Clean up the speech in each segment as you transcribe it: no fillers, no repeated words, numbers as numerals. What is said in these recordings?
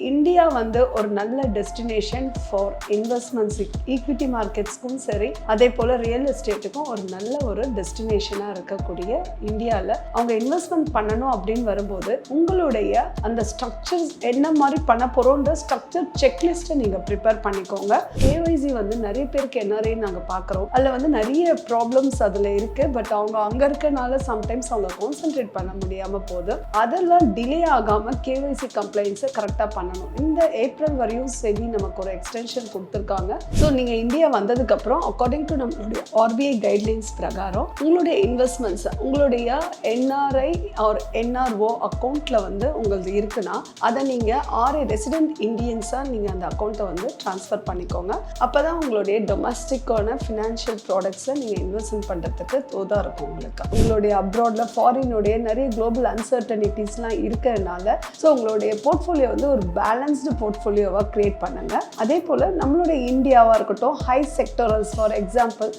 India வந்து ஒரு நல்ல டெஸ்டினேஷன் ஃபார் இன்வெஸ்ட்மெண்ட்ஸ், ஈக்விட்டி மார்க்கெட்ஸ்க்கும் சரி, அதே போல் ரியல் எஸ்டேட்டுக்கும் ஒரு நல்ல ஒரு டெஸ்டினேஷனாக இருக்கக்கூடிய இந்தியாவில் அவங்க இன்வெஸ்ட்மெண்ட் பண்ணணும் அப்படின்னு வரும்போது உங்களுடைய அந்த ஸ்ட்ரக்சர்ஸ் என்ன மாதிரி பண்ண போகிறோன்ற ஸ்ட்ரக்சர் செக்லிஸ்ட்டை நீங்கள் ப்ரிப்பேர் பண்ணிக்கோங்க. கேஒய்சி வந்து நிறைய பேருக்கு என்ஆர்ஐ நாங்கள் பார்க்குறோம், அதில் வந்து நிறைய ப்ராப்ளம்ஸ் அதில் இருக்குது. பட் அவங்க அங்கே இருக்கனால சம்டைம்ஸ் அவங்க கான்சென்ட்ரேட் பண்ண முடியாமல் போகுது. அதெல்லாம் டிலே ஆகாமல் கேஒய்சி கம்ப்ளைண்ட்ஸை கரெக்டாக பண்ணணும். இந்த ஏப்ரல் வரையும் செபி நமக்கு ஒரு எக்ஸ்டென்ஷன் கொடுத்துருக்காங்க. ஸோ நீங்கள் இந்தியா வந்ததுக்கப்புறம் அக்கார்டிங் டு நம்மளுடைய ஆர்பிஐ கைட்லைன்ஸ் பிரகாரம் உங்களுடைய இன்வெஸ்ட்மெண்ட்ஸ் உங்களுடைய என்ஆர்ஐ ஆர் என்ஆர்ஓ அக்கௌண்ட்டில் வந்து உங்களுக்கு இருக்குன்னா அதை நீங்கள் 6 ரெசிடென்ட் இந்தியன்ஸாக நீங்கள் அந்த அக்கௌண்ட்டை வந்து ட்ரான்ஸ்ஃபர் பண்ணிக்கோங்க. அப்போ தான் உங்களுடைய டொமஸ்டிக்கான ஃபினான்ஷியல் ப்ராடக்ட்ஸை நீங்கள் இன்வெஸ்ட்மெண்ட் பண்ணுறதுக்கு தோதாக இருக்கும். உங்களுடைய அப்ராடில் ஃபாரினுடைய நிறைய குளோபல் அன்சர்டனிட்டிஸ்லாம் இருக்கிறதுனால ஸோ உங்களுடைய போர்ட்ஃபோலியோ வந்து ஒரு பேலன்ஸ்டு போர்ட்ஃபோலியோவாக க்ரியேட் பண்ணுங்க. அதே போல் நம்மளுடைய இந்தியாவாக இருக்கட்டும், ஹை செக்டரல்ஸ் for example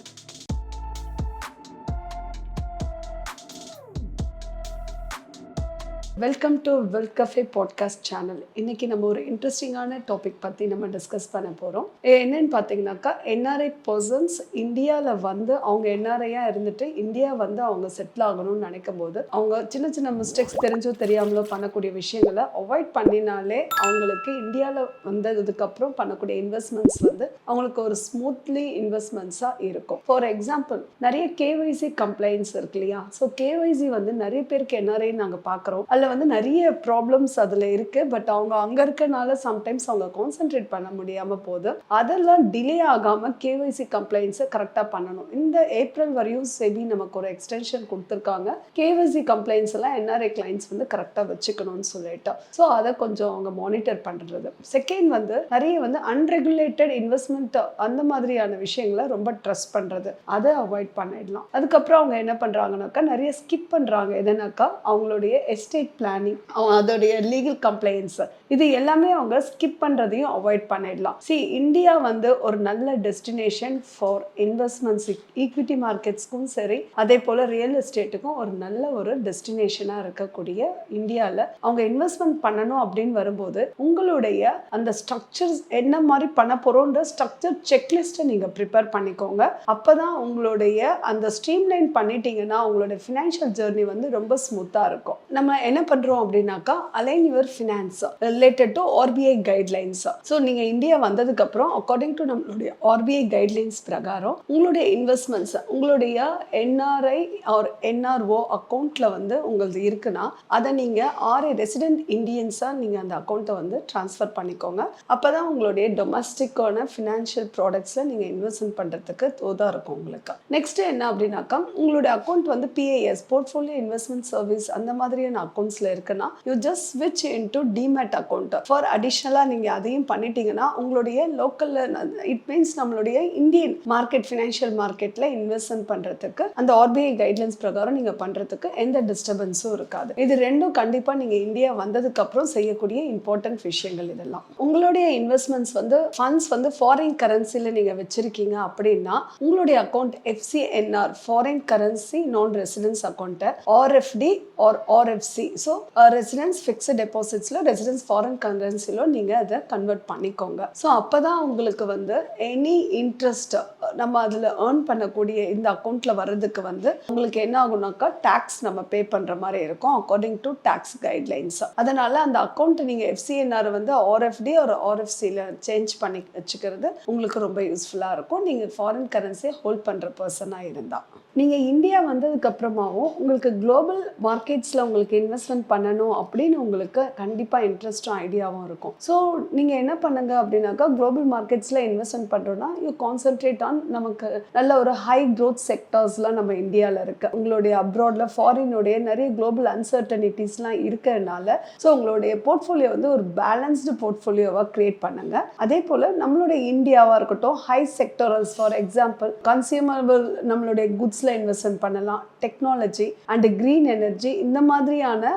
welcome to Wealth Cafe podcast channel. இன்றைக்கி நம்ம ஒரு இன்ட்ரெஸ்டிங்கான டாபிக் பற்றி நம்ம டிஸ்கஸ் பண்ண போகிறோம். என்னென்னு பார்த்தீங்கன்னாக்கா, என்ஆர்ஐ பர்சன்ஸ் இந்தியாவில் வந்து அவங்க என்ஆர்ஐயாக இருந்துட்டு இந்தியா வந்து அவங்க செட்டில் ஆகணும்னு நினைக்கும் போது அவங்க சின்ன சின்ன மிஸ்டேக்ஸ் தெரிஞ்சோ தெரியாமலோ பண்ணக்கூடிய விஷயங்களை அவாய்ட் பண்ணினாலே அவங்களுக்கு இந்தியாவில் வந்ததுக்கப்புறம் பண்ணக்கூடிய இன்வெஸ்ட்மெண்ட்ஸ் வந்து அவங்களுக்கு ஒரு ஸ்மூத்லி இன்வெஸ்ட்மெண்ட்ஸாக இருக்கும். ஃபார் எக்ஸாம்பிள், நிறைய கேஒய்சி கம்ப்ளைண்ட்ஸ் இருக்கு இல்லையா? ஸோ கேஒய்சி வந்து நிறைய பேருக்கு என்ஆர்ஐ நாங்கள் பார்க்குறோம், அதில் வந்து நிறைய ப்ராப்ளம்ஸ் அதில் இருக்குது. பட் அவங்க அங்கே இருக்கனால சம்டைம்ஸ் அவங்க கான்சென்ட்ரேட் பண்ண முடியாமல் போகுது. அதெல்லாம் டிலே ஆகாமல் கேஒய்சி கம்ப்ளைண்ட்ஸை கரெக்டாக பண்ணணும். இந்த ஏப்ரல் வரையும் செபி நமக்கு ஒரு எக்ஸ்டென்ஷன் கொடுத்துருக்காங்க. கேஒய்சி கம்ப்ளைண்ட்ஸ் எல்லாம் என்ஆர்ஐ கிளைண்ட்ஸ் வந்து கரெக்டாக வச்சுக்கணும்னு சொல்லிட்டு ஸோ அதை கொஞ்சம் அவங்க மானிட்டர் பண்ணுறது. செகண்ட் வந்து நிறைய வந்து அன்ரெகுலேட்டட் இன்வெஸ்ட்மெண்ட் அந்த மாதிரியான விஷயங்களை ரொம்ப ட்ரஸ்ட் பண்ணுறது, அதை அவாய்ட் பண்ணிடலாம். அதுக்கப்புறம் அவங்க என்ன பண்ணுறாங்கனாக்கா நிறைய ஸ்கிப் பண்ணுறாங்க. எதனாக்கா அவங்களுடைய எஸ்டேட் பிளானிங், அதோடைய லீகல் கம்ப்ளைண்ட்ஸ், இது எல்லாமே அவங்க ஸ்கிப் பண்ணுறதையும் அவாய்ட் பண்ணிடலாம். இந்தியா வந்து ஒரு நல்ல டெஸ்டினேஷன் ஃபார் இன்வெஸ்ட்மெண்ட்ஸ், ஈக்விட்டி மார்க்கெட்ஸ்க்கும் சரி, அதே போல் ரியல் எஸ்டேட்டுக்கும் ஒரு நல்ல ஒரு டெஸ்டினேஷனாக இருக்கக்கூடிய இந்தியாவில் அவங்க இன்வெஸ்ட்மெண்ட் பண்ணணும் அப்படின்னு வரும்போது உங்களுடைய அந்த ஸ்ட்ரக்சர்ஸ் என்ன மாதிரி பண்ண போகிறோன்ற ஸ்ட்ரக்சர் செக்லிஸ்ட்டை நீங்கள் ப்ரிப்பேர் பண்ணிக்கோங்க. அப்போ தான் உங்களுடைய அந்த ஸ்ட்ரீம்லைன் பண்ணிட்டீங்கன்னா உங்களுடைய ஃபினான்ஷியல் ஜேர்னி வந்து ரொம்ப ஸ்மூத்தாக இருக்கும். நம்ம என்ன பண்ணுறோம் அப்படின்னாக்கா, align your finance related to RBI guidelines. So நீங்கள் இந்தியா வந்ததுக்கப்புறம் அக்கார்டிங் டு நம்மளுடைய ஆர்பிஐ கைட்லைன்ஸ் பிரகாரம் உங்களுடைய இன்வெஸ்ட்மெண்ட்ஸ் உங்களுடைய என்ஆர்ஐ ஆர் என்ஆர்ஓ அக்கௌண்ட்டில் வந்து உங்களுக்கு இருக்குன்னா அதை நீங்கள் 6 ரெசிடென்ட் இந்தியன்ஸாக நீங்கள் அந்த அக்கௌண்ட்டை வந்து ட்ரான்ஸ்ஃபர் பண்ணிக்கோங்க. அப்போ தான் உங்களுடைய டொமஸ்டிக்கான ஃபினான்ஷியல் ப்ராடக்ட்ஸில் நீங்கள் இன்வெஸ்ட்மெண்ட் பண்ணுறதுக்கு தோதாக இருக்கும் உங்களுக்கு. நெக்ஸ்ட்டு என்ன அப்படின்னாக்கா, உங்களுடைய அக்கௌண்ட் வந்து பிஏஎஸ் போர்ட்ஃபோலியோ இன்வெஸ்ட்மெண்ட் சர்வீஸ் அந்த மாதிரியான அக்கௌண்ட்ஸில் இருக்குன்னா யூ ஜஸ்ட் ஸ்விட்ச் இன்டு டிமேட் அக்கௌண்ட் ஃபார் அடிஷ்னலாக நீங்கள் அதையும் பண்ணிட்டீங்கன்னா உங்களுடைய லோக்கலில், இட் மீன்ஸ் நம்மளுடைய இந்தியன் மார்க்கெட் ஃபினான்ஷியல் மார்க்கெட்டில் இன்வெஸ்ட்மெண்ட் பண்ணுறதுக்கு அந்த ஆர்பிஐ கைட்லைன்ஸ் பிரகாரம் நீங்கள் பண்ணுறதுக்கு எந்த டிஸ்டர்பன்ஸும் இருக்காது. இது ரெண்டும் கண்டிப்பாக நீங்கள் இந்தியா வந்ததுக்கப்புறம் செய்யக்கூடிய இம்பார்ட்டன்ட் விஷயங்கள். இதெல்லாம் உங்களுடைய இன்வெஸ்ட்மெண்ட்ஸ் வந்து ஃபண்ட்ஸ் வந்து ஃபாரின் கரன்சியில் நீங்கள் வச்சுருக்கீங்க அப்படின்னா உங்களுடைய account FCNR foreign currency non residence அக்கௌண்ட்டை RFT or RFC, so residence fixed டெபாசிட்ஸில் ரெசிடென்ஸ் ஃபாரின் கரன்சியில் நீங்கள் அதை கன்வெர்ட் பண்ணிக்கோங்க. ஸோ அப்போ தான் உங்களுக்கு வந்து எனி இன்ட்ரெஸ்ட் நம்ம அதில் ஏர்ன் பண்ணக்கூடிய இந்த அக்கௌண்ட்டில் வர்றதுக்கு வந்து உங்களுக்கு என்ன ஆகுனாக்கா டேக்ஸ் நம்ம பே பண்ணுற மாதிரி இருக்கும் அக்கார்டிங் டு டேக்ஸ் கைட்லைன்ஸ். அதனால் அந்த அக்கௌண்ட்டை நீங்கள் எஃப்சிஎன்ஆர் வந்து ஆர்எஃப்டி ஒரு ஆர்எஃப்சியில் சேஞ்ச் பண்ணி வச்சுக்கிறது உங்களுக்கு ரொம்ப யூஸ்ஃபுல்லாக இருக்கும். நீங்கள் ஃபாரின் கரன்சியை ஹோல்ட் பண்ணுற பர்சனாக இருந்தால். நீங்கள் இந்தியா வந்ததுக்கப்புறமாவும் உங்களுக்கு குளோபல் மார்க்கெட்ஸில் உங்களுக்கு இன்வெஸ்ட்மெண்ட் பண்ணணும் அப்படின்னு உங்களுக்கு கண்டிப்பாக இன்ட்ரெஸ்ட்டும் ஐடியாவும் இருக்கும். ஸோ நீங்கள் என்ன பண்ணுங்க அப்படின்னாக்கா, குளோபல் மார்க்கெட்ஸில் இன்வெஸ்ட்மெண்ட் பண்ணுறோன்னா யூ கான்சென்ட்ரேட் ஆன் நமக்கு நல்ல ஒரு ஹை க்ரோத் செக்டர்ஸ்லாம் நம்ம இந்தியாவில் இருக்குது. உங்களுடைய அப்ராடில் ஃபாரினுடைய நிறைய குளோபல் அன்சர்டனிட்டிஸ்லாம் இருக்கிறதுனால ஸோ உங்களுடைய போர்ட்ஃபோலியோ வந்து ஒரு பேலன்ஸ்டு போர்ட்ஃபோலியோவாக க்ரியேட் பண்ணுங்க. அதே போல் நம்மளுடைய இந்தியாவாக இருக்கட்டும், ஹை செக்டரல்ஸ் ஃபார் எக்ஸாம்பிள் கன்சியூமபிள் நம்மளுடைய குட்ஸ் இன்வெஸ்ட்மெண்ட் பண்ணலாம், டெக்னாலஜி அண்ட் கிரீன் எனர்ஜி, இந்த மாதிரியான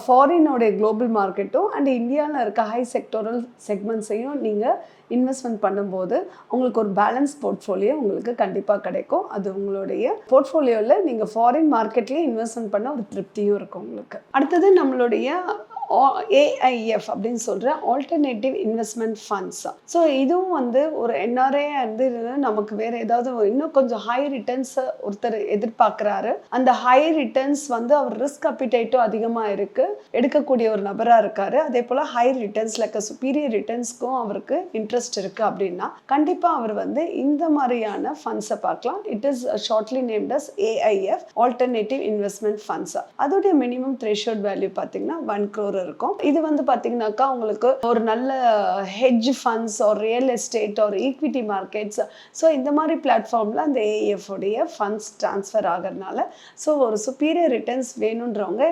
ஃபாரினோடைய குளோபல் மார்க்கெட்டும் அண்ட் இந்தியாவில் இருக்க ஹை செக்டோரல் செக்மெண்ட்ஸையும் நீங்கள் இன்வெஸ்ட்மெண்ட் பண்ணும்போது உங்களுக்கு ஒரு பேலன்ஸ் போர்ட்ஃபோலியோ உங்களுக்கு கண்டிப்பாக கிடைக்கும். அது உங்களுடைய போர்ட்ஃபோலியோவில் நீங்கள் ஃபாரின் மார்க்கெட்லேயே இன்வெஸ்ட்மெண்ட் பண்ண ஒரு திருப்தியும் இருக்கும் உங்களுக்கு. அடுத்தது நம்மளுடைய ஏஐஎஃப் அப்படின்னு சொல்கிற ஆல்டர்னேட்டிவ் இன்வெஸ்ட்மெண்ட் ஃபண்ட்ஸ். ஸோ இதுவும் வந்து ஒரு என்ஆர்ஏ வந்து நமக்கு வேறு ஏதாவது இன்னும் கொஞ்சம் ஹை ரிட்டர்ன்ஸை ஒருத்தர் எதிர்பார்க்குறாரு. அந்த ஹை ரிட்டர்ன்ஸ் வந்து அவர் ரிஸ்க் அப்பிடைட்டும் அதிகமாக இருக்குது, எடுக்கக்கூடிய ஒரு நபராக இருக்கார். அதே போல் ஹை ரிட்டர்ன்ஸ் லைக் சுப்பீரியர் ரிட்டர்ன்ஸ்க்கும் அவருக்கு இன்ட்ரெஸ்ட் இருக்குது அப்படின்னா கண்டிப்பாக அவர் வந்து இந்த மாதிரியான ஃபண்ட்ஸை பார்க்கலாம். It is shortly named as AIF alternative investment funds. அதோடைய மினிமம் த்ரெஷோல்ட் வேல்யூ பார்த்தீங்கன்னா 1 crore இருக்கும். இது வந்து பார்த்தீங்கன்னாக்கா உங்களுக்கு ஒரு நல்ல ஹெட்ஜ் ஃபண்ட்ஸ் ஒரு ரியல் எஸ்டேட் ஒரு ஈக்விட்டி மார்க்கெட்ஸ், ஸோ இந்த மாதிரி பிளாட்ஃபார்மில் அந்த ஏஎஃப் உடைய ஃபண்ட்ஸ் ட்ரான்ஸ்ஃபர் ஆகிறதுனால ஸோ ஒரு சுப்பீரியர் ரிட்டர்ன்ஸ் வேணுன்றவங்க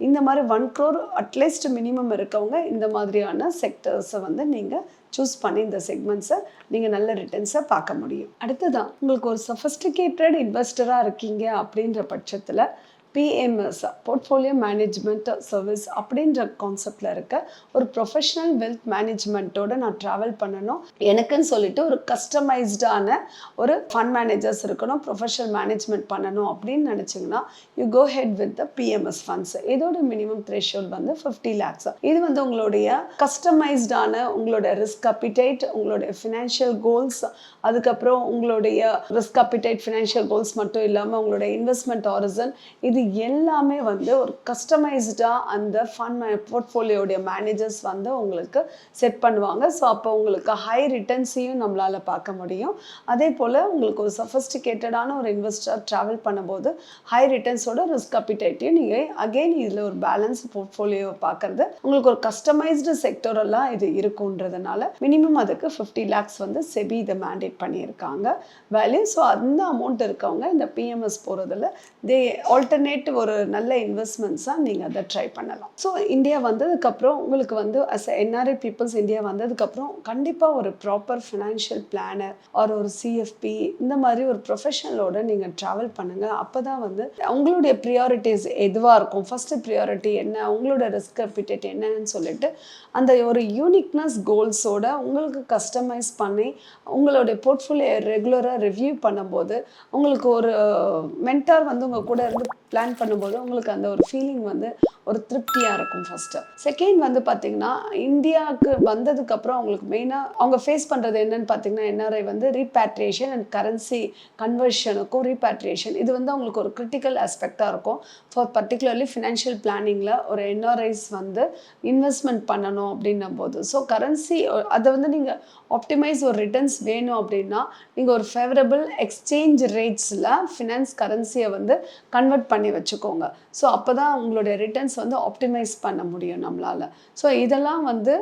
இந்த மாதிரி 1 crore அட்லீஸ்ட் மினிமம் இருக்கவங்க இந்த மாதிரியான செக்டர்ஸை வந்து நீங்கள் சூஸ் பண்ணி இந்த செக்மெண்ட்ஸை நீங்கள் நல்ல ரிட்டர்ன்ஸை பார்க்க முடியும். அடுத்ததான் உங்களுக்கு ஒரு சஃபஸ்டிகேட்டட் இன்வெஸ்டராக இருக்கீங்க அப்படின்ற பட்சத்தில் பிஎம்எஸ் போர்ட்ஃபோலியோ மேனேஜ்மெண்ட் சர்வீஸ் அப்படின்ற கான்செப்டில் இருக்க ஒரு ப்ரொஃபஷனல் வெல்த் மேனேஜ்மெண்ட்டோடு நான் ட்ராவல் பண்ணணும், எனக்குன்னு சொல்லிட்டு ஒரு கஸ்டமைஸ்டான ஒரு ஃபண்ட் மேனேஜர்ஸ் இருக்கணும், ப்ரொஃபஷனல் மேனேஜ்மெண்ட் பண்ணணும் அப்படின்னு நினச்சிங்கன்னா you go ahead with the PMS funds. இதோட மினிமம் த்ரெஷோல்ட் வந்து 50 lakhs. இது வந்து உங்களுடைய கஸ்டமைஸ்டான உங்களோட ரிஸ்க் அப்பிடைட், உங்களுடைய ஃபினான்ஷியல் கோல்ஸ், அதுக்கப்புறம் உங்களுடைய ரிஸ்க் அப்பிடைட் ஃபினான்ஷியல் கோல்ஸ் மட்டும் இல்லாமல் உங்களுடைய இன்வெஸ்ட்மெண்ட் ஹாரிசன், இது எல்லாமே வந்து ஒரு கஸ்டமைஸ்டாக அந்த ஃபண்ட் போர்ட்ஃபோலியோடைய மேனேஜர்ஸ் வந்து உங்களுக்கு செட் பண்ணுவாங்க. ஸோ அப்போ உங்களுக்கு ஹை ரிட்டர்ன்ஸையும் நம்மளால் பார்க்க முடியும். அதே போல் உங்களுக்கு ஒரு சஃபஸ்டிகேட்டடான ஒரு இன்வெஸ்டர் ட்ராவல் பண்ணும்போது ஹை ரிட்டர்ன்ஸோட ரிஸ்க் அப்பிடைட்டையும் நீங்கள் அகெயின் இதில் ஒரு பேலன்ஸ் போர்ட்ஃபோலியோவை பார்க்குறது உங்களுக்கு ஒரு கஸ்டமைஸ்டு செக்டரெல்லாம் இது இருக்குன்றதுனால மினிமம் அதுக்கு 50 lakhs வந்து செபி இதை மேண்டேட் பண்ணியிருக்காங்க வேல்யூ. ஸோ அந்த அமௌண்ட் இருக்கவங்க இந்த பிஎம்எஸ் போகிறதுல தே ஆல்டர்னேட் ஒரு நல்ல இன்வெஸ்ட்மெண்ட்ஸாக நீங்கள் அதை ட்ரை பண்ணலாம். ஸோ இந்தியா வந்ததுக்கப்புறம் உங்களுக்கு வந்து அஸ் என்ஆர்ஐ பீப்புள்ஸ் இந்தியா வந்ததுக்கப்புறம் கண்டிப்பாக ஒரு ப்ராப்பர் ஃபினான்ஷியல் பிளானர் ஒரு சிஎஃப்பி இந்த மாதிரி ஒரு ப்ரொஃபஷனலோட நீங்கள் ட்ராவல் பண்ணுங்கள். அப்போ தான் வந்து உங்களுடைய ப்ரியாரிட்டிஸ் எதுவாக இருக்கும், ஃபஸ்ட்டு ப்ரியாரிட்டி என்ன, உங்களோட ரிஸ்க் அப்பிடைட் என்னன்னு சொல்லிட்டு அந்த ஒரு யூனிக்னஸ் கோல்ஸோட உங்களுக்கு கஸ்டமைஸ் பண்ணி உங்களுடைய போர்ட்ஃபோலியோ ரெகுலராக ரிவ்யூ பண்ணும்போது உங்களுக்கு ஒரு மென்டார் வந்து உங்கள் கூட இருந்து பிளான் பண்ணும்போது உங்களுக்கு அந்த ஒரு ஃபீலிங் வந்து ஒரு திருப்தியாக இருக்கும். ஃபஸ்ட்டு செகண்ட் வந்து பார்த்திங்கன்னா இந்தியாவுக்கு வந்ததுக்கப்புறம் அவங்களுக்கு மெயினாக அவங்க ஃபேஸ் பண்ணுறது என்னன்னு பார்த்தீங்கன்னா என்ஆர்ஐ வந்து ரீபேட்ரியேஷன் அண்ட் கரன்சி கன்வர்ஷனுக்கும் ரீபேட்ரியேஷன் இது வந்து அவங்களுக்கு ஒரு கிரிட்டிக்கல் ஆஸ்பெக்டாக இருக்கும். ஃபார் பர்டிகுலர்லி ஃபினான்ஷியல் பிளானிங்கில் ஒரு என்ஆர்ஐஸ் வந்து இன்வெஸ்ட்மெண்ட் பண்ணணும் அப்படின்னும் போது ஸோ கரன்சி அதை வந்து நீங்கள் ஆப்டிமைஸ் ஒரு ரிட்டர்ன்ஸ் வேணும் அப்படின்னா நீங்கள் ஒரு ஃபேவரபிள் எக்ஸ்சேஞ்ச் ரேட்ஸில் ஃபினான்ஸ் கரன்சியை வந்து கன்வெர்ட் பண்ணி வச்சுக்கோங்க. ஸோ அப்போ தான் உங்களுடைய ரிட்டர்ன்ஸ் வந்து ஆப்டிமைஸ் பண்ண முடியும் நம்மளால். ஸோ இதெல்லாம் வந்து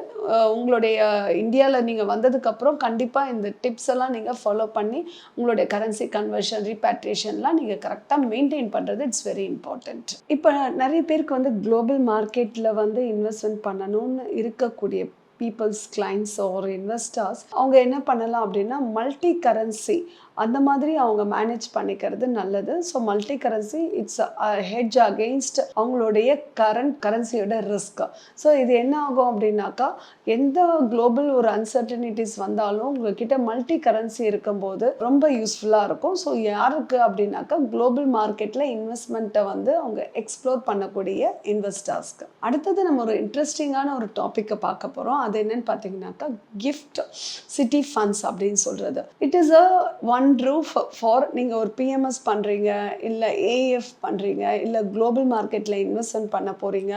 உங்களுடைய இந்தியாவில் நீங்கள் வந்ததுக்கப்புறம் கண்டிப்பாக இந்த டிப்ஸ் எல்லாம் நீங்கள் ஃபாலோ பண்ணி உங்களுடைய கரன்சி கன்வர்ஷன் ரீபேட்ரியேஷன்லாம் நீங்கள் கரெக்டாக மெயின்டைன் பண்ணுறது இட்ஸ் வெரி இம்பார்ட்டண்ட். இப்போ நிறைய பேருக்கு வந்து குளோபல் மார்க்கெட்டில் வந்து இன்வெஸ்ட்மெண்ட் பண்ணணும்னு இருக்கக்கூடிய பீப்புள்ஸ் கிளைண்ட்ஸ் ஒரு இன்வெஸ்டர்ஸ் அவங்க என்ன பண்ணலாம் அப்படின்னா மல்டி கரன்சி அந்த மாதிரி அவங்க மேனேஜ் பண்ணிக்கிறது நல்லது. So multi currency it's hedge against அவங்களுடைய கரண்ட் கரன்சியோட ரிஸ்க். ஸோ இது என்ன ஆகும் அப்படின்னாக்கா எந்த குளோபல் ஒரு அன்சர்டனிட்டிஸ் வந்தாலும் உங்ககிட்ட மல்டி கரன்சி இருக்கும்போது ரொம்ப யூஸ்ஃபுல்லாக இருக்கும். ஸோ யாருக்கு அப்படின்னாக்கா குளோபல் மார்க்கெட்டில் இன்வெஸ்ட்மெண்ட்டை வந்து அவங்க எக்ஸ்ப்ளோர் பண்ணக்கூடிய இன்வெஸ்டர்ஸ்க்கு. அடுத்தது நம்ம ஒரு இன்ட்ரெஸ்டிங்கான ஒரு டாப்பிக்கை பார்க்க போகிறோம். அது என்னன்னு பார்த்தீங்கன்னாக்கா கிஃப்ட் சிட்டி ஃபண்ட்ஸ் அப்படின்னு சொல்கிறது. It is a one roof for நீங்கள் ஒரு பிஎம்எஸ் பண்ணுறீங்க, இல்லை ஏஎஃப் பண்ணுறீங்க, இல்லை குளோபல் மார்க்கெட்டில் இன்வெஸ்ட்மெண்ட் பண்ண போகிறீங்க,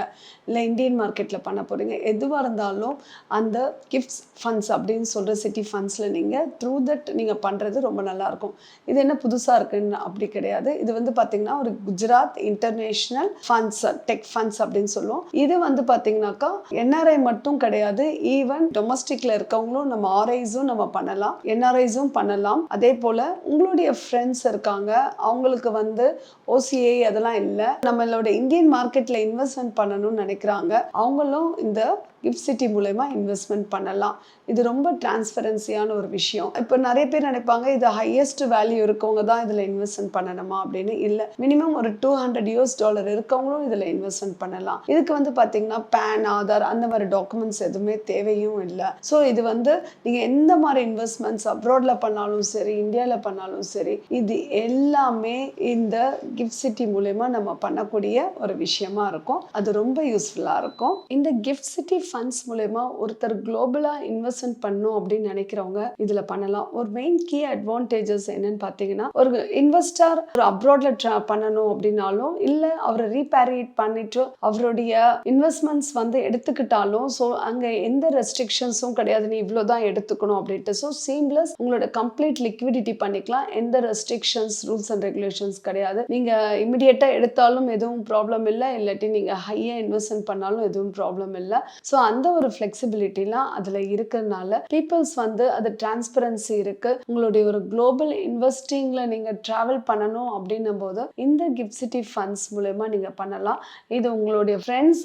இல்லை இந்தியன் மார்க்கெட்டில் பண்ண போகிறீங்க, எதுவாக இருந்தாலும் அந்த கிஃப்ட்ஸ் ஃபண்ட்ஸ் அப்படின்னு சொல்கிற சிட்டி ஃபண்ட்ஸில் நீங்கள் த்ரூ தட் நீங்கள் பண்ணுறது ரொம்ப நல்லாயிருக்கும். இது என்ன புதுசாக இருக்குன்னு அப்படி கிடையாது. இது வந்து பார்த்திங்கன்னா ஒரு Gujarat international funds tech funds அப்படின்னு சொல்லுவோம். இது வந்து பார்த்திங்கனாக்கா என்ஆர்ஐ மட்டும் கிடையாது, ஈவன் டொமஸ்டிக்கில் இருக்கவங்களும் நம்ம ஆர்ஐஸும் நம்ம பண்ணலாம், என்ஆர்ஐஸும் பண்ணலாம். அதே போல் உங்களுடைய ஃப்ரெண்ட்ஸ் இருக்காங்க அவங்களுக்கு வந்து ஓசிஐ அதெல்லாம் இல்லை, நம்மளோட இந்தியன் மார்க்கெட்டில் இன்வெஸ்ட்மெண்ட் பண்ணணும்னு நினைக்கிறாங்க, அவங்களும் இந்த கிஃப்ட் சிட்டி மூலமா இன்வெஸ்ட்மெண்ட் பண்ணலாம். இது ரொம்ப டிரான்ஸ்பரன்சியான ஒரு விஷயம். இப்போ நிறைய பேர் நினைப்பாங்க இது ஹையஸ்ட் வேல்யூ இருக்கவங்க தான் இதில் இன்வெஸ்ட்மெண்ட் பண்ணணுமா அப்படின்னு. இல்லை, மினிமம் ஒரு $200 இருக்கவங்களும் இதில் இன்வெஸ்ட்மெண்ட் பண்ணலாம். இதுக்கு வந்து பார்த்தீங்கன்னா பேன், ஆதார் அந்த மாதிரி டாக்குமெண்ட்ஸ் எதுவுமே தேவையும் இல்லை. ஸோ இது வந்து நீங்கள் எந்த மாதிரி இன்வெஸ்ட்மெண்ட்ஸ் அப்ராடில் பண்ணாலும் சரி, இந்தியாவில் பண்ணாலும் சரி, இது எல்லாமே இந்த கிஃப்ட் சிட்டி மூலமா நம்ம பண்ணக்கூடிய ஒரு விஷயமா இருக்கும். அது ரொம்ப யூஸ்ஃபுல்லாக இருக்கும். இந்த கிஃப்ட் சிட்டி ஃபண்ட்ஸ் மூலமா ஒருத்தர் குளோபலாக இன்வெஸ்ட்மெண்ட் பண்ணணும் அப்படின்னு நினைக்கிறவங்க இதில் பண்ணலாம். ஒரு மெயின் கீ அட்வான்டேஜஸ் என்னன்னு பார்த்தீங்கன்னா, ஒரு இன்வெஸ்டர் ஒரு அப்ராட்ல பண்ணணும் அப்படின்னாலும், இல்லை அவரை ரீபேரியேட் பண்ணிட்டு அவருடைய இன்வெஸ்ட்மெண்ட்ஸ் வந்து எடுத்துக்கிட்டாலும், ஸோ அங்கே எந்த ரெஸ்ட்ரிக்ஷன்ஸும் கிடையாது, நீ இவ்வளோ தான் எடுத்துக்கணும் அப்படின்ட்டு. ஸோ சீம்லெஸ் உங்களோட கம்ப்ளீட் லிக்விடிட்டி பண்ணிக்கலாம். எந்த ரெஸ்ட்ரிக்ஷன்ஸ், ரூல்ஸ் அண்ட் ரெகுலேஷன்ஸ் கிடையாது. நீங்கள் இமிடியேட்டாக எடுத்தாலும் எதுவும் ப்ராப்ளம் இல்லை, இல்லாட்டி நீங்கள் ஹையாக இன்வெஸ்ட்மெண்ட் பண்ணாலும் எதுவும் ப்ராப்ளம் இல்லை. ஸோ அந்த ஒரு ஃப்ளெக்சிபிலிட்டிலாம் அதில் இருக்கிறதுனால பீப்புள்ஸ் வந்து அது டிரான்ஸ்பரன்சி இருக்குது. உங்களுடைய ஒரு குளோபல் இன்வெஸ்டிங்கில் நீங்கள் ட்ராவல் பண்ணணும் அப்படின்னும் போது இந்த கிஃப்ட் சிட்டி ஃபண்ட்ஸ் மூலமா நீங்கள் பண்ணலாம். இது உங்களுடைய ஃப்ரெண்ட்ஸ்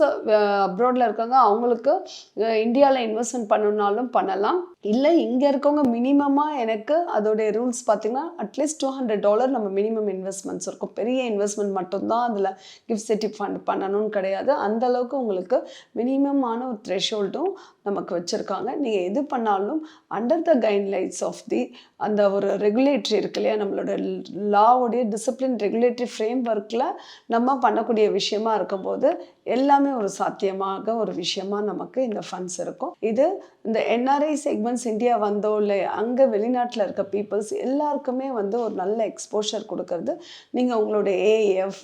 அப்ராடில் இருக்காங்க, அவங்களுக்கு இந்தியாவில் இன்வெஸ்ட்மெண்ட் பண்ணணுன்னாலும் பண்ணலாம். இல்லை, இங்கே இருக்கவங்க மினிமமாக எனக்கு அதோடைய ரூல்ஸ் பார்த்தீங்கன்னா அட்லீஸ்ட் $200 நம்ம மினிமம் இன்வெஸ்ட்மெண்ட்ஸ் இருக்கும். பெரிய இன்வெஸ்ட்மெண்ட் மட்டும்தான் அதில் கிஃப்ட் சிட்டி ஃபண்ட் பண்ணணும்னு கிடையாது. அந்த அளவுக்கு உங்களுக்கு மினிமமான ஒரு த்ரெஷோல்டும் நமக்கு வச்சுருக்காங்க. நீங்கள் எது பண்ணாலும் under the guidelines of the அந்த ஒரு ரெகுலேட்டரி இருக்கு இல்லையா, நம்மளோட லாவுடைய டிசிப்ளின் ரெகுலேட்டரி ஃப்ரேம் ஒர்க்கில் நம்ம பண்ணக்கூடிய விஷயமா இருக்கும்போது எல்லாமே ஒரு சாத்தியமாக ஒரு விஷயமா நமக்கு இந்த ஃபண்ட்ஸ் இருக்கும். இது இந்த என்ஆர்ஐ செக்மெண்ட்ஸ் இந்தியா வந்தோ இல்லை அங்கே வெளிநாட்டில் இருக்க பீப்புள்ஸ் எல்லாருக்குமே வந்து ஒரு நல்ல எக்ஸ்போஷர் கொடுக்கறது. நீங்கள் உங்களுடைய ஏஎஃப்,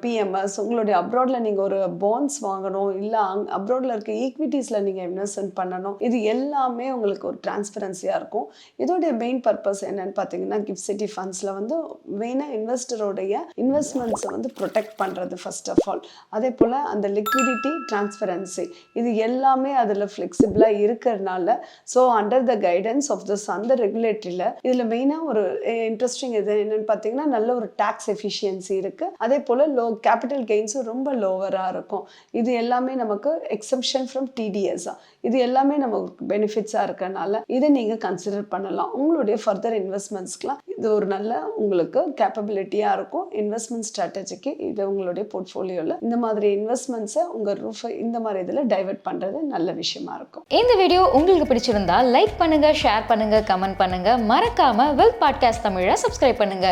பிஎம்எஸ், உங்களுடைய அப்ராடில் நீங்கள் ஒரு பாண்ட்ஸ் வாங்கணும், இல்லை அப்ராடில் இருக்க ஈக்விட்டிஸில் நீங்கள் இன்வெஸ்ட்மெண்ட் பண்ணணும், இது எல்லாமே உங்களுக்கு ஒரு டிரான்ஸ்பரன்சியாக இருக்கும். இதோடைய மெயின் பர்பஸ் என்னன்னு பார்த்தீங்கன்னா, கிஃப்ட் சிட்டி ஃபண்ட்ஸில் வந்து மெயினாக இன்வெஸ்டருடைய இன்வெஸ்ட்மெண்ட்ஸை வந்து ப்ரொடெக்ட் பண்ணுறது ஃபர்ஸ்ட் ஆஃப் ஆல். அதே போல் அந்த லிக்விடிட்டி, டிரான்ஸ்பரன்சி இது எல்லாமே அதில் ஃப்ளெக்சிபிளாக இருக்கிறதுனால, so under the guidance of this அந்த ரெகுலேட்டரியில் இதில் மெயினாக ஒரு இன்ட்ரெஸ்டிங் இது என்னென்னு பார்த்தீங்கன்னா, நல்ல ஒரு டேக்ஸ் எஃபிஷியன்சி இருக்குது. அதே போல் லோ கேபிட்டல் கெயின்ஸும் ரொம்ப லோவராக இருக்கும். இது எல்லாமே நமக்கு எக்ஸம்ஷன் ஃப்ரம் டிடிஎஸ், இது எல்லாமே நமக்கு பெனிஃபிட்ஸாக இருக்கனால இதை நீங்கள் கன்சிடர் பண்ணலாம். உங்களுடைய ஃபர்தர் இன்வெஸ்ட்மெண்ட்ஸ்க்குலாம் இது ஒரு நல்ல உங்களுக்கு கேப்பபிலிட்டியாக இருக்கும். இன்வெஸ்ட்மெண்ட் ஸ்ட்ராட்டஜிக்கு இது உங்களுடைய போர்ட்ஃபோலியோவில் இந்த மாதிரி இன்வெஸ்ட்மெண்ட்ஸை உங்கள் ரூஃபை இந்த மாதிரி இதில் டைவர்ட் பண்ணுறது நல்ல விஷயமா இருக்கும். இந்த வீடியோ உங்களுக்கு பிடிச்சிருந்தா லைக் பண்ணுங்க, ஷேர் பண்ணுங்க, கமெண்ட் பண்ணுங்க. மறக்காம வெல்த் பாட்காஸ்ட் தமிழை சப்ஸ்கிரைப் பண்ணுங்க.